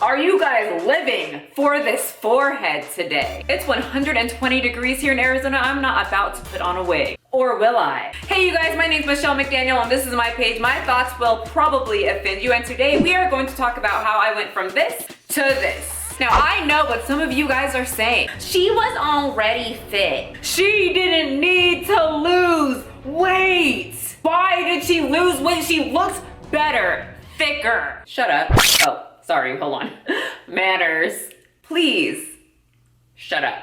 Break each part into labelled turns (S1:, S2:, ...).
S1: Are you guys living for this forehead today? It's 120 degrees here in Arizona. I'm not about to put on a wig. Or will I? Hey you guys, my name's McDaniel and this is my page. My thoughts will probably offend you, and today we are going to talk about how I went from this to this. Now I know what some of you guys are saying. She was already fit. She didn't need to lose weight. Why did she lose weight? She looks better, thicker. Shut up. Oh, sorry, hold on. Manners. Please, shut up.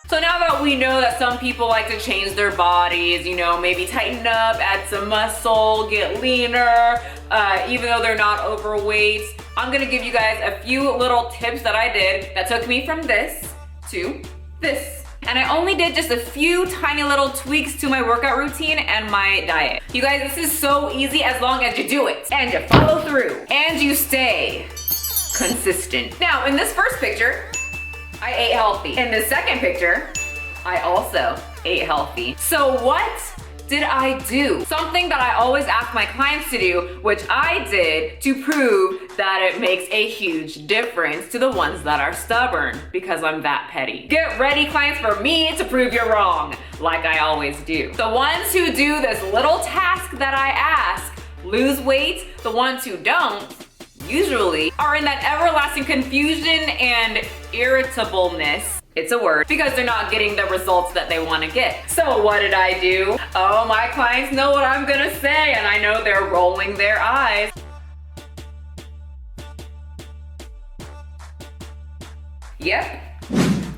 S1: So now that we know that some people like to change their bodies, you know, maybe tighten up, add some muscle, get leaner, even though they're not overweight, I'm gonna give you guys a few little tips that I did that took me from this to this. And I only did just a few tiny little tweaks to my workout routine and my diet. You guys, this is so easy as long as you do it and you follow through and you stay consistent. Now, in this first picture, I ate healthy. In the second picture, I also ate healthy. So what did I do? Something that I always ask my clients to do, which I did to prove that it makes a huge difference to the ones that are stubborn, because I'm that petty. Get ready, clients, for me to prove you're wrong, like I always do. The ones who do this little task that I ask, lose weight, the ones who don't, usually are in that everlasting confusion and irritableness. It's a word, because they're not getting the results that they want to get. So what did I do? Oh, my clients know what I'm gonna say, and I know they're rolling their eyes. Yep,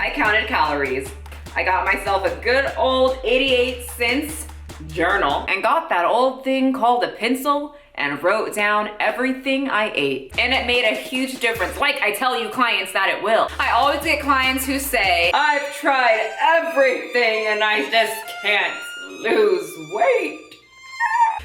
S1: I counted calories. I got myself a good old 88 cents journal and got that old thing called a pencil and wrote down everything I ate. And it made a huge difference, like I tell you clients that it will. I always get clients who say, I've tried everything and I just can't lose weight.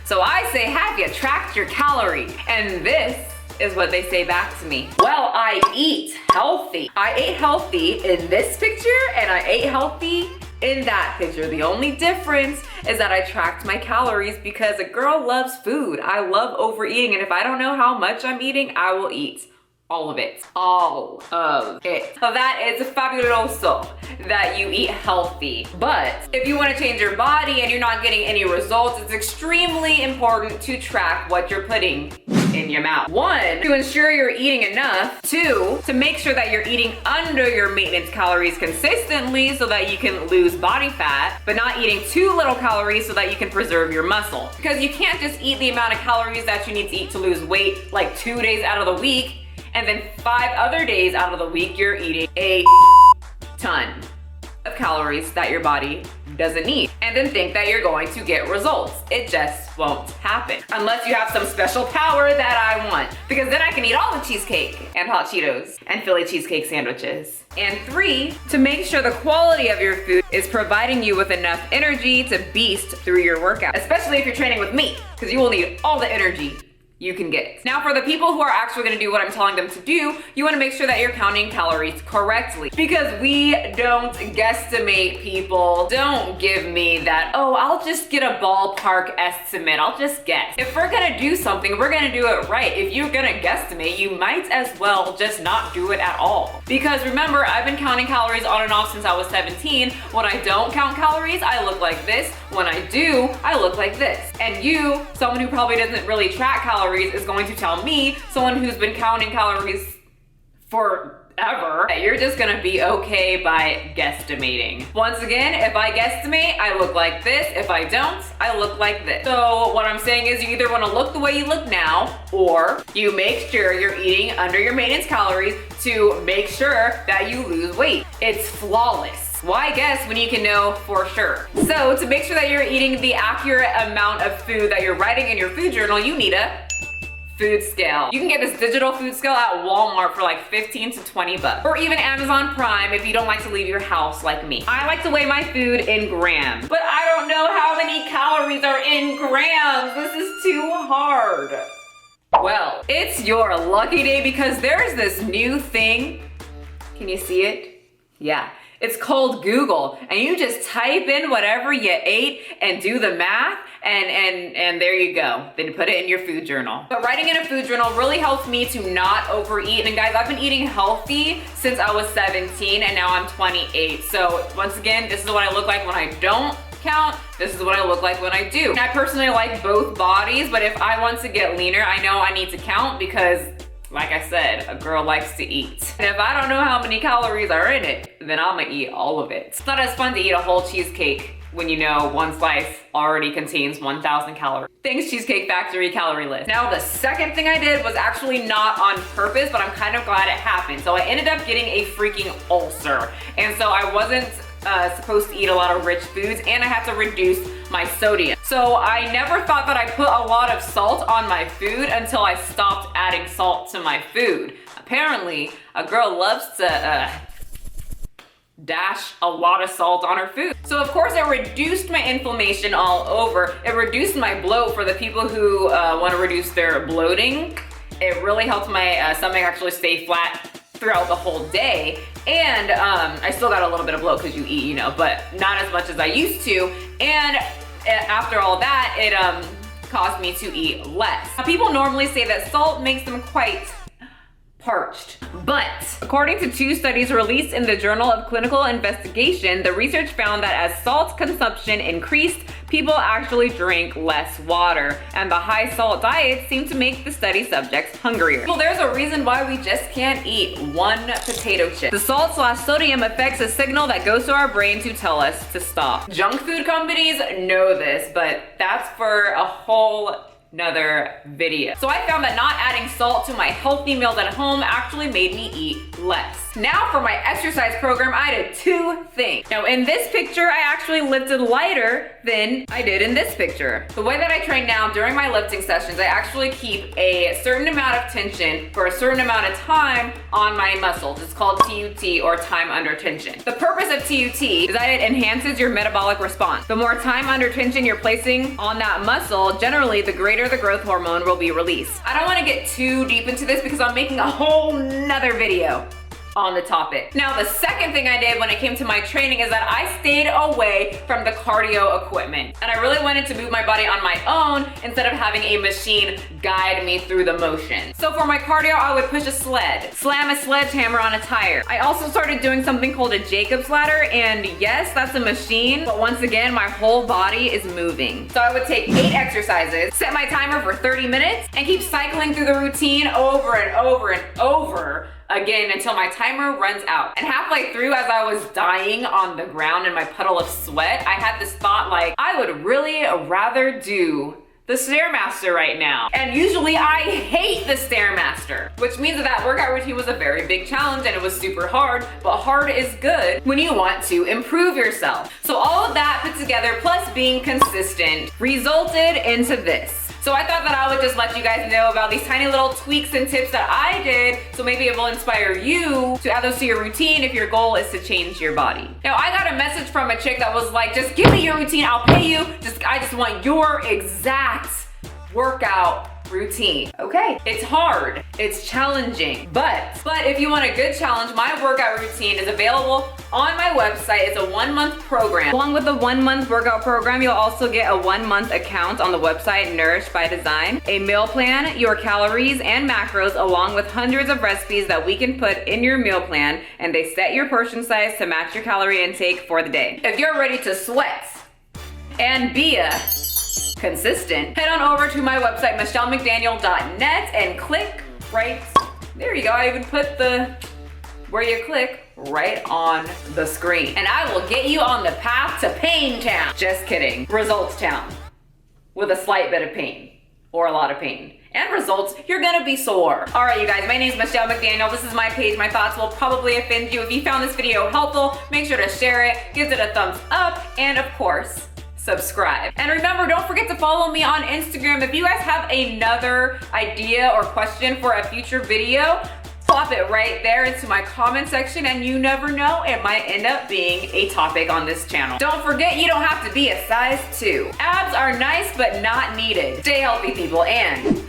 S1: So I say, have you tracked your calories? And this is what they say back to me. Well, I eat healthy. I ate healthy in this picture and I ate healthy in that picture. The only difference is that I tracked my calories, because a girl loves food. I love overeating, and if I don't know how much I'm eating, I will eat all of it. All of it. So that is fabuloso that you eat healthy. But if you want to change your body and you're not getting any results, it's extremely important to track what you're putting in your mouth. 1, to ensure you're eating enough. 2, to make sure that you're eating under your maintenance calories consistently so that you can lose body fat, but not eating too little calories so that you can preserve your muscle. Because you can't just eat the amount of calories that you need to eat to lose weight like 2 days out of the week, and then 5 other days out of the week you're eating a ton of calories that your body doesn't need, and then think that you're going to get results. It just won't happen unless you have some special power that I want, because then I can eat all the cheesecake and hot Cheetos and Philly cheesecake sandwiches. And 3, to make sure the quality of your food is providing you with enough energy to beast through your workout, especially if you're training with me, because you will need all the energy you can get. Now, for the people who are actually gonna do what I'm telling them to do, you wanna make sure that you're counting calories correctly, because we don't guesstimate, people. Don't give me that, oh, I'll just get a ballpark estimate, I'll just guess. If we're gonna do something, we're gonna do it right. If you're gonna guesstimate, you might as well just not do it at all. Because remember, I've been counting calories on and off since I was 17. When I don't count calories, I look like this. When I do, I look like this. And you, someone who probably doesn't really track calories, is going to tell me, someone who's been counting calories forever, that you're just gonna be okay by guesstimating. Once again, if I guesstimate, I look like this. If I don't, I look like this. So what I'm saying is, you either wanna look the way you look now, or you make sure you're eating under your maintenance calories to make sure that you lose weight. It's flawless. Why guess when you can know for sure? So to make sure that you're eating the accurate amount of food that you're writing in your food journal, you need a food scale. You can get this digital food scale at Walmart for like 15 to 20 bucks. Or even Amazon Prime if you don't like to leave your house like me. I like to weigh my food in grams, but I don't know how many calories are in grams. This is too hard. Well, it's your lucky day, because there's this new thing. Can you see it? Yeah. It's called Google, and you just type in whatever you ate and do the math, and there you go. Then you put it in your food journal. But writing in a food journal really helps me to not overeat. And guys, I've been eating healthy since I was 17, and now I'm 28. So once again, this is what I look like when I don't count. This is what I look like when I do. And I personally like both bodies, but if I want to get leaner, I know I need to count because, like I said, a girl likes to eat. And if I don't know how many calories are in it, then I'm gonna eat all of it. It's not as fun to eat a whole cheesecake when you know one slice already contains 1,000 calories. Thanks, Cheesecake Factory calorie list. Now, the second thing I did was actually not on purpose, but I'm kind of glad it happened. So I ended up getting a freaking ulcer. And so I wasn't supposed to eat a lot of rich foods, and I had to reduce my sodium. So I never thought that I put a lot of salt on my food until I stopped adding salt to my food. Apparently, a girl loves to dash a lot of salt on her food. So of course it reduced my inflammation all over. It reduced my bloat for the people who want to reduce their bloating. It really helped my stomach actually stay flat throughout the whole day. And I still got a little bit of bloat because you eat, you know, but not as much as I used to. And after all that, it caused me to eat less. Now, people normally say that salt makes them quite parched. But according to 2 studies released in the Journal of Clinical Investigation, the research found that as salt consumption increased, people actually drank less water, and the high salt diets seem to make the study subjects hungrier. Well, there's a reason why we just can't eat one potato chip. The salt/sodium affects a signal that goes to our brain to tell us to stop. Junk food companies know this, but that's for a whole another video. So I found that not adding salt to my healthy meals at home actually made me eat less. Now for my exercise program, I did 2 things. Now in this picture, I actually lifted lighter than I did in this picture. The way that I train now during my lifting sessions, I actually keep a certain amount of tension for a certain amount of time on my muscles. It's called TUT, or time under tension. The purpose of TUT is that it enhances your metabolic response. The more time under tension you're placing on that muscle, generally the greater the growth hormone will be released. I don't want to get too deep into this because I'm making a whole nother video on the topic. Now, the second thing I did when it came to my training is that I stayed away from the cardio equipment. And I really wanted to move my body on my own instead of having a machine guide me through the motion. So for my cardio, I would push a sled, slam a sledgehammer on a tire. I also started doing something called a Jacob's ladder, and yes, that's a machine, but once again, my whole body is moving. So I would take 8 exercises, set my timer for 30 minutes, and keep cycling through the routine over and over and over again until my timer runs out. And halfway through, as I was dying on the ground in my puddle of sweat, I had this thought like, I would really rather do the Stairmaster right now. And usually I hate the Stairmaster, which means that workout routine was a very big challenge and it was super hard, but hard is good when you want to improve yourself. So all of that put together, plus being consistent, resulted into this. So I thought that I would just let you guys know about these tiny little tweaks and tips that I did, so maybe it will inspire you to add those to your routine if your goal is to change your body. Now, I got a message from a chick that was like, just give me your routine, I'll pay you. I just want your exact workout routine. Okay, it's hard, it's challenging, but if you want a good challenge, my workout routine is available on my website. It's a 1-month program. Along with the 1-month workout program, you'll also get a 1-month account on the website Nourished by Design, a meal plan, your calories and macros, along with hundreds of recipes that we can put in your meal plan, and they set your portion size to match your calorie intake for the day. If you're ready to sweat and be consistent, head on over to my website, michellemcdaniel.net, and click right there. You go. I even put where you click right on the screen, and I will get you on the path to Pain Town. Just kidding. Results Town, with a slight bit of pain or a lot of pain. And results, you're gonna be sore. All right, you guys, my name is Michelle McDaniel. This is my page. My thoughts will probably offend you. If you found this video helpful, make sure to share it, give it a thumbs up, and of course, subscribe. And remember, don't forget to follow me on Instagram. If you guys have another idea or question for a future video, plop it right there into my comment section, and you never know, it might end up being a topic on this channel. Don't forget, you don't have to be a size 2. Abs are nice, but not needed. Stay healthy, people, and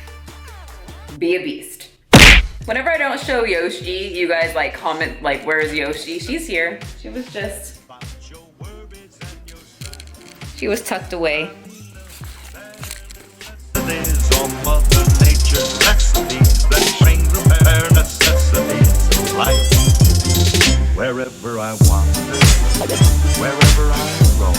S1: be a beast. Whenever I don't show Yoshi, you guys like comment like, where's Yoshi? She's here. She was tucked away.
S2: Wherever I wander, wherever I roam,